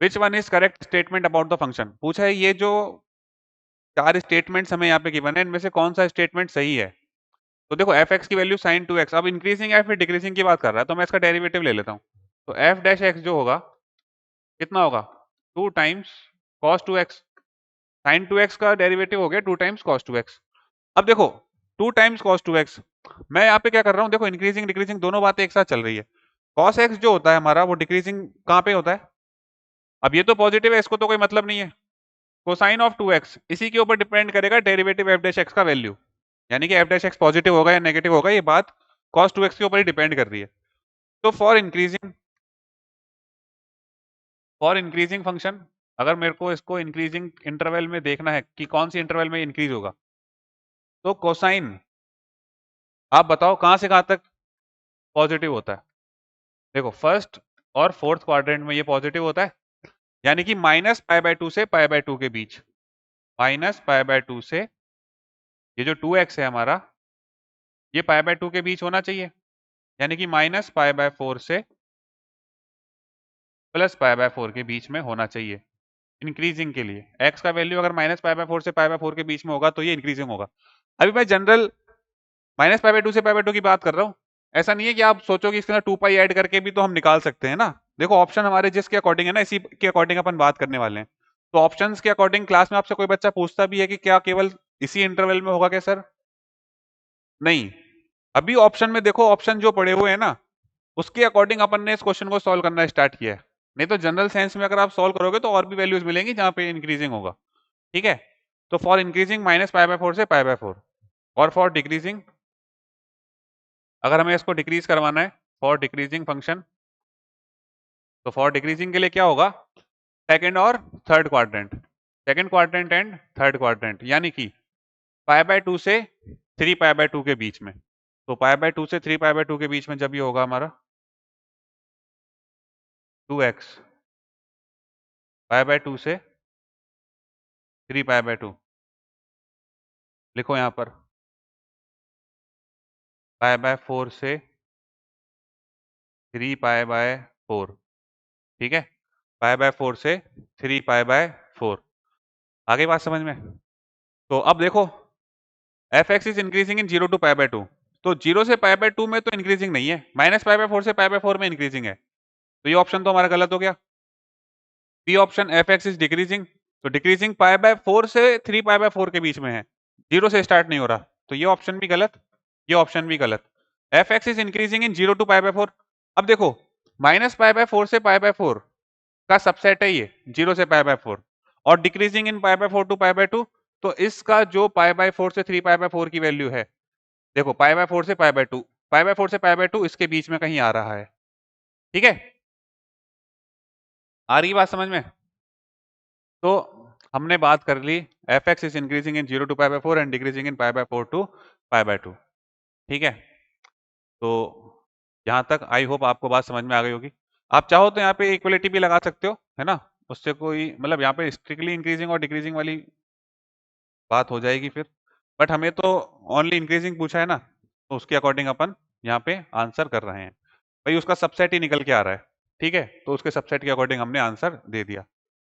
Which one is correct statement about the function. पूछा है ये जो 4 स्टेटमेंट्स हमें यहाँ पे गिवन है, इनमें से कौन सा स्टेटमेंट सही है। तो देखो एफ एक्स की वैल्यू साइन 2x, अब इंक्रीजिंग है फिर डिक्रीजिंग की बात कर रहा है, तो मैं इसका डेरिवेटिव ले लेता हूँ। तो एफ डैश एक्स जो होगा कितना होगा, 2 times cos 2x। Sign 2x का डेरिवेटिव हो गया 2 टाइम्स cos 2x। अब देखो 2 टाइम्स cos 2x, मैं यहाँ पे क्या कर रहा हूँ, देखो इंक्रीजिंग डिक्रीजिंग दोनों बातें एक साथ चल रही है। cos x जो होता है हमारा वो डिक्रीजिंग कहाँ पे होता है, अब ये तो पॉजिटिव है, इसको तो कोई मतलब नहीं है। कोसाइन ऑफ 2x इसी के ऊपर डिपेंड करेगा डेरिवेटिव एफ डैश एक्स का वैल्यू, यानी कि एफ डैश एक्स पॉजिटिव होगा या नेगेटिव होगा, ये बात cos 2x के ऊपर ही डिपेंड कर रही है। तो फॉर इंक्रीजिंग फंक्शन, अगर मेरे को इसको इंक्रीजिंग इंटरवल में देखना है कि कौन सी इंटरवल में इंक्रीज होगा, तो कोसाइन आप बताओ कहां से कहां तक पॉजिटिव होता है। देखो फर्स्ट और फोर्थ क्वाड्रेंट में ये पॉजिटिव होता है, यानी कि -π/2 से π/2 के बीच, -π/2 से ये जो 2x है हमारा ये π/2 के बीच होना चाहिए, यानी कि -π/4 से +π/4 के बीच में होना चाहिए इंक्रीजिंग के लिए। x का वैल्यू अगर -π/4 से π/4 के बीच में होगा तो ये इंक्रीजिंग होगा। अभी मैं जनरल -π/2 से π/2 की बात कर रहा हूँ, ऐसा नहीं है कि आप सोचो कि इसके अंदर 2 पाई ऐड करके भी तो हम निकाल सकते हैं ना। देखो ऑप्शन हमारे जिसके अकॉर्डिंग है ना, इसी के अकॉर्डिंग अपन बात करने वाले हैं। तो ऑप्शंस के अकॉर्डिंग क्लास में आपसे कोई बच्चा पूछता भी है कि क्या केवल इसी इंटरवल में होगा क्या सर, नहीं। अभी ऑप्शन में देखो, ऑप्शन जो पड़े हुए हैं ना उसके अकॉर्डिंग अपन ने इस क्वेश्चन को सॉल्व करना स्टार्ट किया है। नहीं तो जनरल सेंस में अगर आप सॉल्व करोगे तो और भी वैल्यूज मिलेंगी जहां पे इंक्रीजिंग होगा। ठीक है, तो फॉर इंक्रीजिंग -π/4 से π/4, और फॉर डिक्रीजिंग अगर हमें इसको डिक्रीज करवाना है, फॉर डिक्रीजिंग फंक्शन, तो फॉर डिक्रीजिंग के लिए क्या होगा, सेकंड और third quadrant, second quadrant and third quadrant, यानी कि π/2 से 3π/2 के बीच में। तो π/2 से 3π/2 के बीच में जब ये होगा हमारा 2x, π/2 से 3π/2, लिखो यहां पर π/4 से 3π/4, ठीक है, π/4 से 3π/4। आगे बात समझ में। तो अब देखो F X is increasing in 0 to π/2, तो 0 से π/2 में तो इंक्रीजिंग नहीं है, -π/4 से π/4 में इंक्रीजिंग है, तो ये ऑप्शन तो हमारा गलत हो गया। B option F X is decreasing, तो डिक्रीजिंग π/4 से 3π/4 के बीच में है, 0 से स्टार्ट नहीं हो रहा, तो ये ऑप्शन भी गलत, ये ऑप्शन भी गलत। F X is increasing in 0 to π/4, अब देखो -π/4 से π/4 का सबसेट है ये 0 से π/4, और डिक्रीजिंग इन π/4 to π/2, तो इसका जो π/4 से 3π/4 की वैल्यू है, देखो π/4 से π/2, π/4 से π/2 इसके बीच में कहीं आ रहा है। ठीक है, आ रही बात समझ में। तो हमने बात कर ली F X is increasing in 0 to π/4 and decreasing in π/4 to π/2। ठीक है, तो यहाँ तक आई होप आपको बात समझ में आ गई होगी। आप चाहो तो यहाँ पे इक्वलिटी भी लगा सकते हो, है ना, उससे कोई मतलब यहाँ पे स्ट्रिक्टली इंक्रीजिंग और डिक्रीजिंग वाली बात हो जाएगी फिर, बट हमें तो ओनली इंक्रीजिंग पूछा है ना, तो उसके अकॉर्डिंग अपन यहाँ पे आंसर कर रहे हैं। भाई उसका सबसेट ही निकल के आ रहा है, ठीक है, तो उसके सबसेट के अकॉर्डिंग हमने आंसर दे दिया।